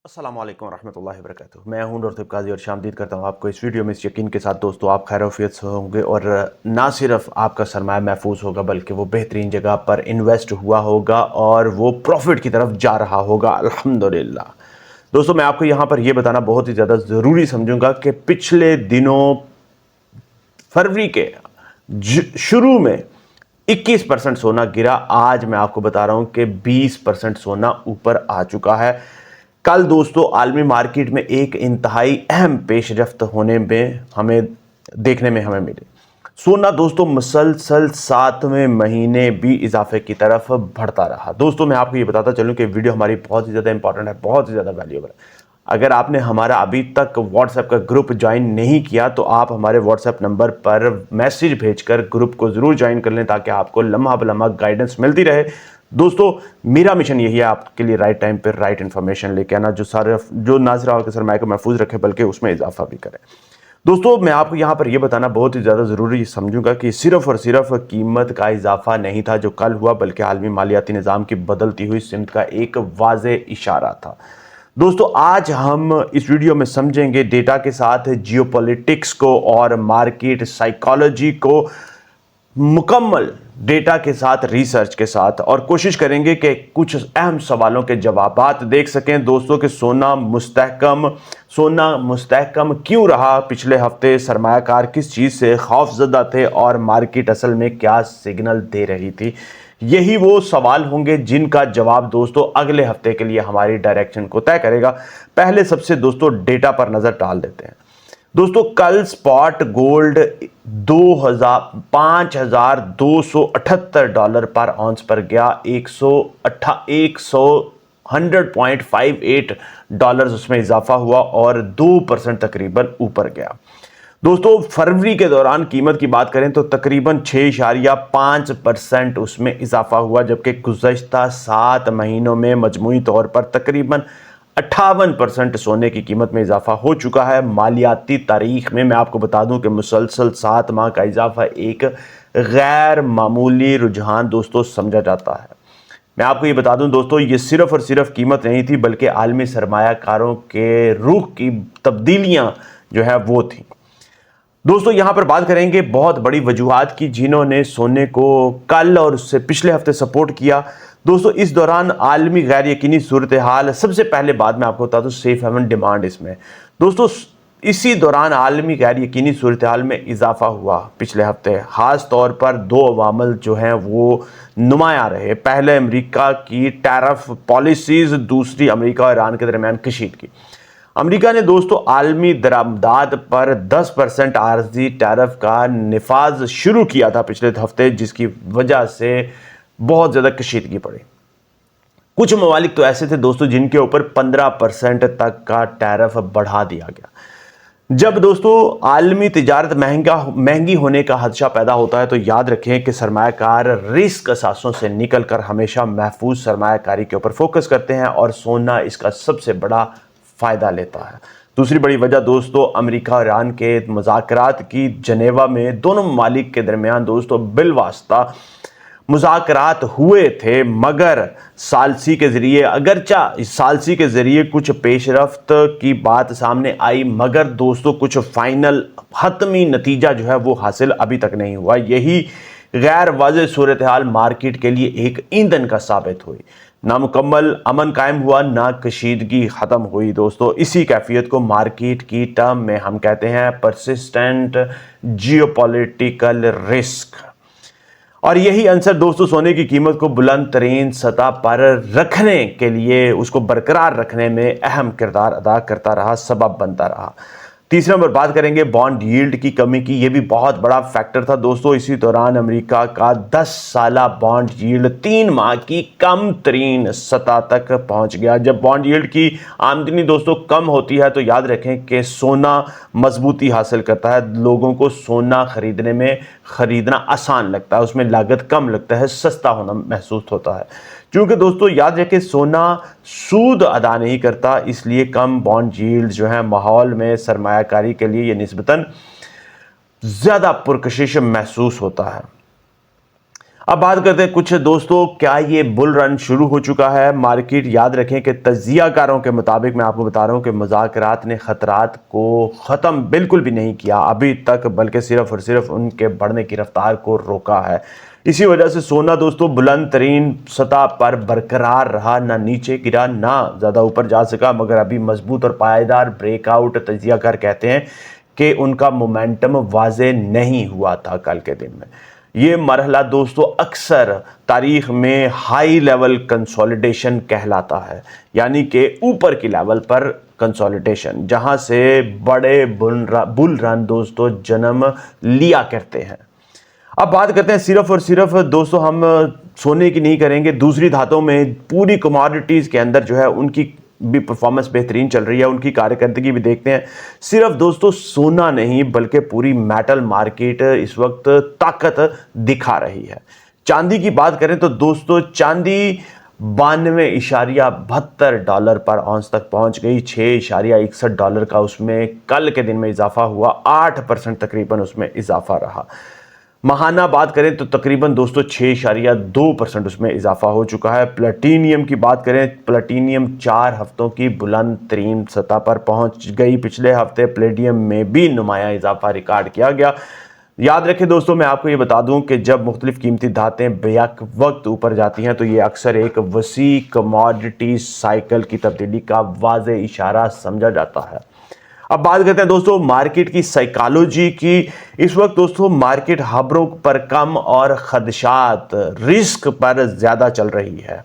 अस्सलाम वालेकुम रहमतुल्लाहि व बरकातुहू। मैं हूं डॉक्टर काजी और शामदीद करता हूं आपको इस वीडियो में इस यकीन के साथ दोस्तों आप खैरियत से होंगे और ना सिर्फ आपका सरमाया महफूज होगा बल्कि वो बेहतरीन जगह पर इन्वेस्ट हुआ होगा और वो प्रॉफिट की तरफ जा रहा होगा अल्हम्दुलिल्लाह। दोस्तों मैं आपको यहाँ पर ये बताना बहुत ही ज़्यादा ज़रूरी समझूंगा कि पिछले दिनों फरवरी के शुरू में 21% सोना गिरा। आज मैं आपको बता रहा हूं कि 20% सोना ऊपर आ चुका है। कल दोस्तों आलमी मार्केट में एक इंतहाई अहम पेशरफ्त होने में हमें देखने में मिली। सोना दोस्तों मुसलसल 7वें महीने भी इजाफे की तरफ बढ़ता रहा। दोस्तों मैं आपको ये बताता चलूं कि वीडियो हमारी बहुत ही ज़्यादा इंपॉर्टेंट है, बहुत ही ज़्यादा वैल्यूएबल है। अगर आपने हमारा अभी तक व्हाट्सएप का ग्रुप ज्वाइन नहीं किया तो आप हमारे व्हाट्सएप नंबर पर मैसेज भेजकर ग्रुप को ज़रूर ज्वाइन कर लें ताकि आपको लम्हा बलम्हा गाइडेंस मिलती रहे। दोस्तों मेरा मिशन यही है आपके लिए राइट टाइम पर राइट इन्फॉर्मेशन लेके आना जो ना सिर्फ आपके सरमाए को महफूज रखे बल्कि उसमें इजाफा भी करे। दोस्तों मैं आपको यहाँ पर यह बताना बहुत ही ज़्यादा ज़रूरी समझूंगा कि सिर्फ और सिर्फ कीमत का इजाफा नहीं था जो कल हुआ बल्कि आलमी मालियाती निज़ाम की बदलती हुई सिमत का एक वाज़े इशारा था। दोस्तों आज हम इस वीडियो में समझेंगे डेटा के साथ जियोपॉलिटिक्स को और मार्केट साइकोलॉजी को मुकम्मल डेटा के साथ रिसर्च के साथ और कोशिश करेंगे कि कुछ अहम सवालों के जवाबात देख सकें। दोस्तों कि सोना मुस्तहकम क्यों रहा, पिछले हफ्ते सरमायाकार किस चीज़ से खौफजदा थे और मार्केट असल में क्या सिग्नल दे रही थी। यही वो सवाल होंगे जिनका जवाब दोस्तों अगले हफ्ते के लिए हमारी डायरेक्शन को तय करेगा। पहले सबसे दोस्तों डेटा पर नज़र डाल देते हैं। दोस्तों कल स्पॉट गोल्ड $5,278 पर ऑन्स पर गया। 100.58 उसमें इजाफा हुआ और 2% तकरीबन ऊपर गया। दोस्तों फरवरी के दौरान कीमत की बात करें तो तकरीबन 6.5% उसमें इजाफा हुआ जबकि गुज़श्ता 7 महीनों में मजमूई तौर पर तकरीबन 58% सोने की कीमत में इजाफा हो चुका है। मालियाती तारीख में मैं आपको बता दूं कि मुसलसल 7 माह का इजाफा एक गैर मामूली रुझान दोस्तों समझा जाता है। मैं आपको ये बता दूं दोस्तों ये सिर्फ और सिर्फ कीमत नहीं थी बल्कि आलमी सरमायाकारों के रुख की तब्दीलियां जो है वो थी। दोस्तों यहां पर बात करेंगे बहुत बड़ी वजूहात की जिन्होंने सोने को कल और उससे पिछले हफ्ते सपोर्ट किया। दोस्तों इस दौरान आलमी गैर यकीनी सूरत हाल, सबसे पहले बाद में आपको बता दूं सेफ हेवन डिमांड इसमें दोस्तों इसी दौरान आलमी गैर यकीनी सूरत हाल में इजाफा हुआ पिछले हफ्ते। खास तौर पर 2 अवामल जो हैं वो नुमाया रहे। पहले अमेरिका की टैरिफ पॉलिसीज़, दूसरी अमेरिका और ईरान के दरमियान कशीदगी। अमेरिका ने दोस्तों आलमी दरामदाद पर 10% आर्जी टैरिफ का निफाज शुरू किया था पिछले हफ्ते जिसकी वजह से बहुत ज़्यादा कशीदगी पड़ी। कुछ ममालिक तो ऐसे थे दोस्तों जिनके ऊपर 15% तक का टैरिफ बढ़ा दिया गया। जब दोस्तों आलमी तिजारत महंगी होने का खदशा पैदा होता है तो याद रखें कि सरमायाकार रिस्क असासों से निकलकर हमेशा महफूज सरमायाकारी के ऊपर फोकस करते हैं और सोना इसका सबसे बड़ा फ़ायदा लेता है। दूसरी बड़ी वजह दोस्तों अमेरिका और ईरान के मुज़ाकरात की जनेवा में दोनों ममालिक के दरमियान दोस्तों बिलवास्ता मुज़ाकरात हुए थे मगर सालसी के ज़रिए अगरचा सालसी के ज़रिए कुछ पेशरफ्त की बात सामने आई मगर दोस्तों कुछ फाइनल हतमी नतीजा जो है वो हासिल अभी तक नहीं हुआ। यही गैर वाज़ेह सूरत हाल मार्केट के लिए एक ईंधन का साबित हुई। ना मुकम्मल अमन कायम हुआ ना कशीदगी ख़त्म हुई। दोस्तों इसी कैफियत को मार्केट की टर्म में हम कहते हैं परसिस्टेंट जियोपॉलिटिकल रिस्क और यही अंसर दोस्तों सोने की कीमत को बुलंद तरीन सतह पर रखने के लिए उसको बरकरार रखने में अहम किरदार अदा करता रहा, सबब बनता रहा। तीसरे नंबर बात करेंगे बॉन्ड यील्ड की कमी की। ये भी बहुत बड़ा फैक्टर था दोस्तों। इसी दौरान अमेरिका का 10 साला बॉन्ड यील्ड 3 माह की कम तरीन सतह तक पहुंच गया। जब बॉन्ड यील्ड की आमदनी दोस्तों कम होती है तो याद रखें कि सोना मजबूती हासिल करता है। लोगों को सोना खरीदना आसान लगता है, उसमें लागत कम लगता है, सस्ता होना महसूस होता है। क्योंकि दोस्तों याद रखें सोना सूद अदा नहीं करता इसलिए कम बॉन्ड यील्ड जो है माहौल में सरमायाकारी के लिए ये निस्बतन ज़्यादा पुरकशिश महसूस होता है। अब बात करते हैं कुछ दोस्तों, क्या ये बुल रन शुरू हो चुका है मार्केट? याद रखें कि तज्जियाकारों के मुताबिक मैं आपको बता रहा हूं कि मुज़ाकरात ने खतरात को ख़त्म बिल्कुल भी नहीं किया अभी तक, बल्कि सिर्फ और सिर्फ उनके बढ़ने की रफ्तार को रोका है। इसी वजह से सोना दोस्तों बुलंद तरीन सतह पर बरकरार रहा, ना नीचे गिरा ना ज़्यादा ऊपर जा सका, मगर अभी मजबूत और पायदार ब्रेकआउट तज्जियाकार कहते हैं कि उनका मोमेंटम वाजे नहीं हुआ था कल के दिन में। ये मरहला दोस्तों अक्सर तारीख में हाई लेवल कंसोलिडेशन कहलाता है, यानी कि ऊपर की लेवल पर कंसोलिडेशन, जहां से बड़े बुल रन दोस्तों जन्म लिया करते हैं। अब बात करते हैं सिर्फ और सिर्फ दोस्तों, हम सोने की नहीं करेंगे, दूसरी धातों में पूरी कमोडिटीज़ के अंदर जो है उनकी भी परफॉर्मेंस बेहतरीन चल रही है, उनकी कार्यकर्दगी भी देखते हैं। सिर्फ दोस्तों सोना नहीं बल्कि पूरी मेटल मार्केट इस वक्त ताकत दिखा रही है। चांदी की बात करें तो दोस्तों चांदी $92.72 पर औंस तक पहुंच गई। $6.61 का उसमें कल के दिन में इजाफा हुआ, 8% तकरीबन उसमें इजाफा रहा। महाना बात करें तो तकरीबन दोस्तों 6.2% उसमें इजाफा हो चुका है। प्लेटिनियम की बात करें, प्लेटिनियम 4 हफ्तों की बुलंद तरीन सतह पर पहुंच गई। पिछले हफ्ते प्लेटिनियम में भी नुमाया इजाफा रिकॉर्ड किया गया। याद रखें दोस्तों, मैं आपको ये बता दूं कि जब मुख्तलिफ कीमती धातें बेयक वक्त ऊपर जाती हैं तो ये अक्सर एक वसी कमोडिटी साइकिल की तब्दीली का वाज़े इशारा समझा जाता है। अब बात करते हैं दोस्तों मार्केट की साइकोलॉजी की। इस वक्त दोस्तों मार्केट खबरों पर कम और खदशात रिस्क पर ज़्यादा चल रही है,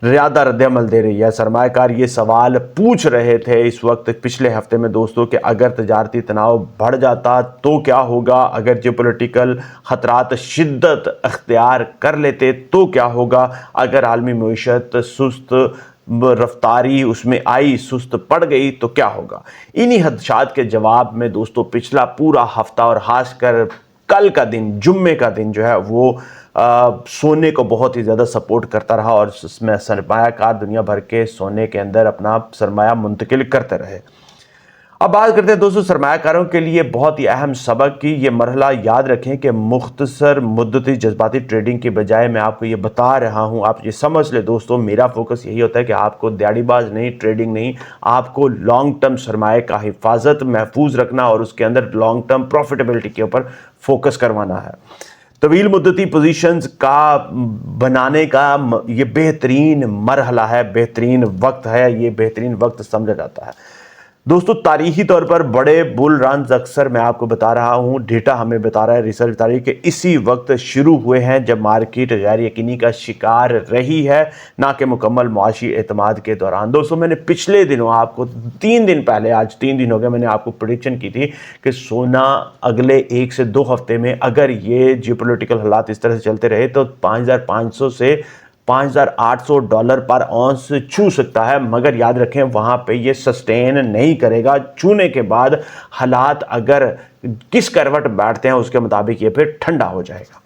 ज़्यादा रद्द-ए-अमल दे रही है। सरमायाकार ये सवाल पूछ रहे थे इस वक्त पिछले हफ्ते में दोस्तों कि अगर तजारती तनाव बढ़ जाता तो क्या होगा, अगर जियोपॉलिटिकल ख़तरात शिद्दत अख्तियार कर लेते तो क्या होगा, अगर आलमी मईशत सुस्त रफ्तारी उसमें आई, सुस्त पड़ गई तो क्या होगा। इन्हीं खदशात के जवाब में दोस्तों पिछला पूरा हफ्ता और खासकर कल का दिन, जुम्मे का दिन जो है वो सोने को बहुत ही ज़्यादा सपोर्ट करता रहा और इसमें सरमायाकार दुनिया भर के सोने के अंदर अपना सरमाया मुंतकिल करते रहे। अब बात करते हैं दोस्तों सरमायाकारों के लिए बहुत ही अहम सबक की। ये मरहला याद रखें कि मुख्तसर मुद्दती जज्बाती ट्रेडिंग के बजाय मैं आपको ये बता रहा हूँ, आप ये समझ ले दोस्तों, मेरा फोकस यही होता है कि आपको दिहाड़ीबाज नहीं, ट्रेडिंग नहीं, आपको लॉन्ग टर्म सरमाए का हिफाजत महफूज रखना और उसके अंदर लॉन्ग टर्म प्रॉफिटेबिलिटी के ऊपर फोकस करवाना है। तवील मुद्दती पोजीशंस का बनाने का ये बेहतरीन मरहला है, बेहतरीन वक्त है, ये बेहतरीन वक्त समझा जाता है। दोस्तों तारीखी तौर पर बड़े बुल रन्स अक्सर मैं आपको बता रहा हूँ, डेटा हमें बता रहा है, रिसर्च बता रही है कि इसी वक्त शुरू हुए हैं जब मार्केट गैर यकीनी का शिकार रही है, ना कि मुकम्मल मुआशी एतमाद के दौरान। दोस्तों मैंने पिछले दिनों आपको 3 दिन पहले, आज 3 दिन हो गए, मैंने आपको प्रेडिक्शन की थी कि सोना अगले 1 से 2 हफ्ते में अगर ये जियोपॉलिटिकल हालात इस तरह से चलते रहे तो 5,500 से $5,800 पर औंस छू सकता है, मगर याद रखें वहाँ पे ये सस्टेन नहीं करेगा। छूने के बाद हालात अगर किस करवट बैठते हैं उसके मुताबिक ये फिर ठंडा हो जाएगा।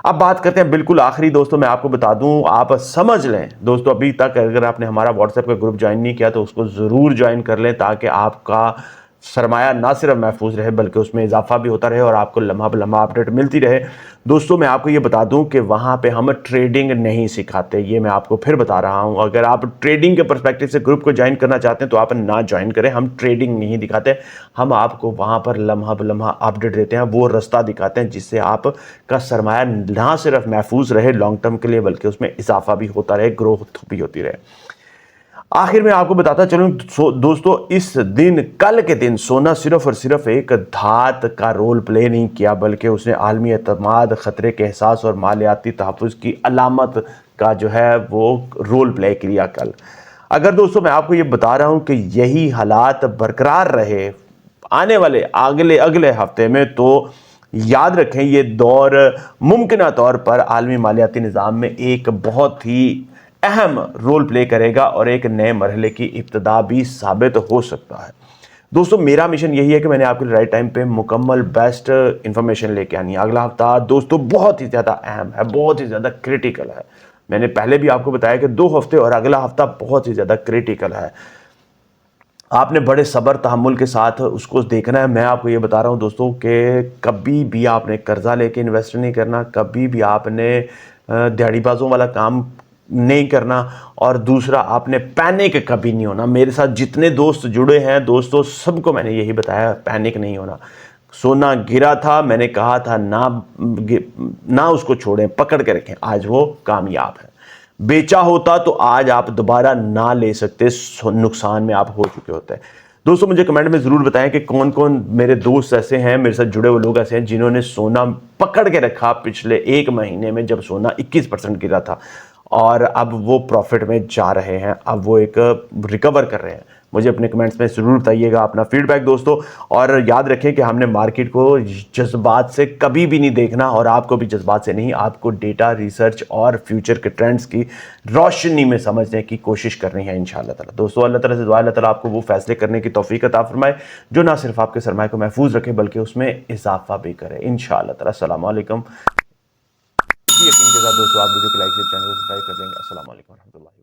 अब बात करते हैं बिल्कुल आखिरी दोस्तों, मैं आपको बता दूं, आप समझ लें दोस्तों, अभी तक अगर आपने हमारा व्हाट्सएप का ग्रुप ज्वाइन नहीं किया तो उसको ज़रूर ज्वाइन कर लें ताकि आपका सरमाया ना सिर्फ महफूज रहे बल्कि उसमें इजाफा भी होता रहे और आपको लम्हा ब लम्हा अपडेट मिलती रहे। दोस्तों मैं आपको ये बता दूं कि वहाँ पे हम ट्रेडिंग नहीं सिखाते, ये मैं आपको फिर बता रहा हूँ। अगर आप ट्रेडिंग के पर्सपेक्टिव से ग्रुप को ज्वाइन करना चाहते हैं तो आप ना ज्वाइन करें, हम ट्रेडिंग नहीं दिखाते, हम आपको वहाँ पर लम्हा ब लम्हा अपडेट देते हैं, वो रास्ता दिखाते हैं जिससे आपका सरमाया ना सिर्फ महफूज रहे लॉन्ग टर्म के लिए बल्कि उसमें इजाफा भी होता रहे, ग्रोथ भी होती रहे। आखिर में आपको बताता चलूं दोस्तों, इस दिन कल के दिन सोना सिर्फ और सिर्फ एक धात का रोल प्ले नहीं किया बल्कि उसने आलमी एतमाद, ख़तरे के एहसास और मालियाती तहफ़्फ़ुज़ की अलामत का जो है वो रोल प्ले किया कल। अगर दोस्तों मैं आपको ये बता रहा हूँ कि यही हालात बरकरार रहे आने वाले अगले हफ्ते में तो याद रखें ये दौर मुमकिन तौर पर आलमी मालियाती निज़ाम में एक बहुत ही अहम रोल प्ले करेगा और एक नए मरहले की इब्तिदा भी साबित हो सकता है। दोस्तों मेरा मिशन यही है कि मैंने आपके लिए राइट टाइम पे मुकम्मल बेस्ट इंफॉर्मेशन लेके आनी है। अगला हफ्ता दोस्तों बहुत ही ज़्यादा अहम है, बहुत ही ज़्यादा क्रिटिकल है। मैंने पहले भी आपको बताया कि 2 हफ्ते और अगला हफ्ता बहुत ही ज़्यादा क्रिटिकल है, आपने बड़े सब्र तहम्मुल के साथ उसको देखना है। मैं आपको ये बता रहा हूँ दोस्तों कि कभी भी आपने कर्जा लेके इन्वेस्ट नहीं करना, कभी भी आपने दिहाड़ीबाजों वाला काम नहीं करना, और दूसरा आपने पैनिक कभी नहीं होना। मेरे साथ जितने दोस्त जुड़े हैं दोस्तों, सबको मैंने यही बताया, पैनिक नहीं होना। सोना गिरा था, मैंने कहा था ना उसको छोड़ें, पकड़ के रखें, आज वो कामयाब है। बेचा होता तो आज आप दोबारा ना ले सकते, नुकसान में आप हो चुके होते हैं। दोस्तों मुझे कमेंट में ज़रूर बताएं कि कौन कौन मेरे दोस्त ऐसे हैं, मेरे साथ जुड़े हुए लोग ऐसे हैं जिन्होंने सोना पकड़ के रखा पिछले 1 महीने में, जब सोना 21% गिरा था, और अब वो प्रॉफिट में जा रहे हैं, अब वो एक रिकवर कर रहे हैं। मुझे अपने कमेंट्स में ज़रूर बताइएगा अपना फीडबैक दोस्तों। और याद रखें कि हमने मार्केट को जज्बात से कभी भी नहीं देखना, और आपको भी जज्बात से नहीं, आपको डेटा, रिसर्च और फ्यूचर के ट्रेंड्स की रोशनी में समझने की कोशिश करनी है इंशाअल्लाह ताला। दोस्तों अल्लाह ताला से दुआ है अल्लाह ताला आपको वो फैसले करने की तौफीक अता फरमाए जो ना सिर्फ आपके सरमाए को महफूज रखे बल्कि उसमें इजाफा भी करे इंशाअल्लाह ताला। अस्सलाम वालेकुम। यकीन के साथ दोस्तों आप वीडियो को लाइक शेयर, चैनल को सब्सक्राइब कर देंगे। अस्सलाम वालेकुम रहमतुल्लाहि।